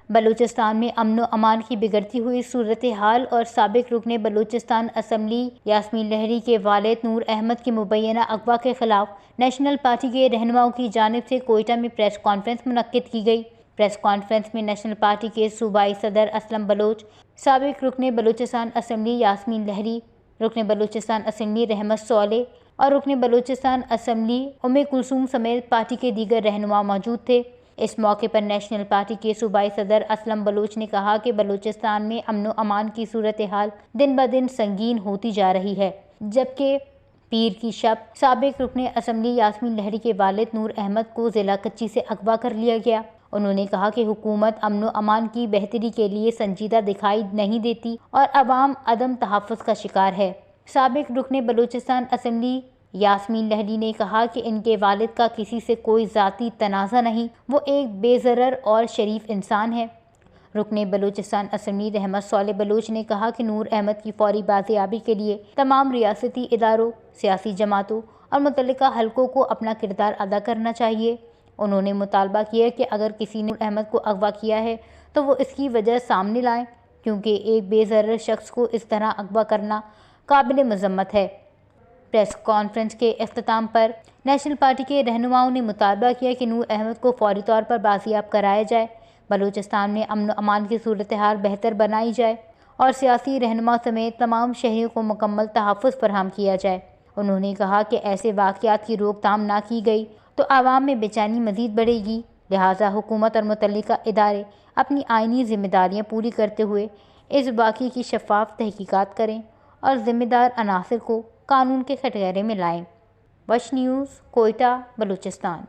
بلوچستان میں امن و امان کی بگڑتی ہوئی صورتحال اور سابق رکن بلوچستان اسمبلی یاسمین لہری کے والد نور احمد کے مبینہ اغوا کے خلاف نیشنل پارٹی کے رہنماؤں کی جانب سے کوئٹہ میں پریس کانفرنس منعقد کی گئی۔ پریس کانفرنس میں نیشنل پارٹی کے صوبائی صدر اسلم بلوچ، سابق رکن بلوچستان اسمبلی یاسمین لہری، رکن بلوچستان اسمبلی رحمت صالح اور رکن بلوچستان اسمبلی ام کلثوم سمیت پارٹی کے دیگر رہنما موجود تھے۔ اس موقع پر نیشنل پارٹی کے صوبائی صدر اسلم بلوچ نے کہا کہ بلوچستان میں امن و امان کی صورتحال دن بدن سنگین ہوتی جا رہی ہے، جبکہ پیر کی شب سابق رکن اسمبلی یاسمین لہری کے والد نور احمد کو ضلع کچی سے اغوا کر لیا گیا۔ انہوں نے کہا کہ حکومت امن و امان کی بہتری کے لیے سنجیدہ دکھائی نہیں دیتی اور عوام عدم تحفظ کا شکار ہے۔ سابق رکن بلوچستان اسمبلی یاسمین لہری نے کہا کہ ان کے والد کا کسی سے کوئی ذاتی تنازع نہیں، وہ ایک بے ضرر اور شریف انسان ہے۔ رکن بلوچستان اسمبلی رحمت صالح بلوچ نے کہا کہ نور احمد کی فوری بازیابی کے لیے تمام ریاستی اداروں، سیاسی جماعتوں اور متعلقہ حلقوں کو اپنا کردار ادا کرنا چاہیے۔ انہوں نے مطالبہ کیا کہ اگر کسی نے نور احمد کو اغوا کیا ہے تو وہ اس کی وجہ سامنے لائیں، کیونکہ ایک بے ضرر شخص کو اس طرح اغوا کرنا قابل مذمت ہے۔ پریس کانفرنس کے اختتام پر نیشنل پارٹی کے رہنماؤں نے مطالبہ کیا کہ نور احمد کو فوری طور پر بازیاب کرایا جائے، بلوچستان میں امن و امان کی صورتحال بہتر بنائی جائے اور سیاسی رہنما سمیت تمام شہریوں کو مکمل تحفظ فراہم کیا جائے۔ انہوں نے کہا کہ ایسے واقعات کی روک تھام نہ کی گئی تو عوام میں بے چینی مزید بڑھے گی، لہٰذا حکومت اور متعلقہ ادارے اپنی آئینی ذمہ داریاں پوری کرتے ہوئے اس واقعے کی شفاف تحقیقات کریں اور ذمہ دار عناصر کو قانون کے کٹہرے میں لائیں۔ وش نیوز، کوئٹہ، بلوچستان۔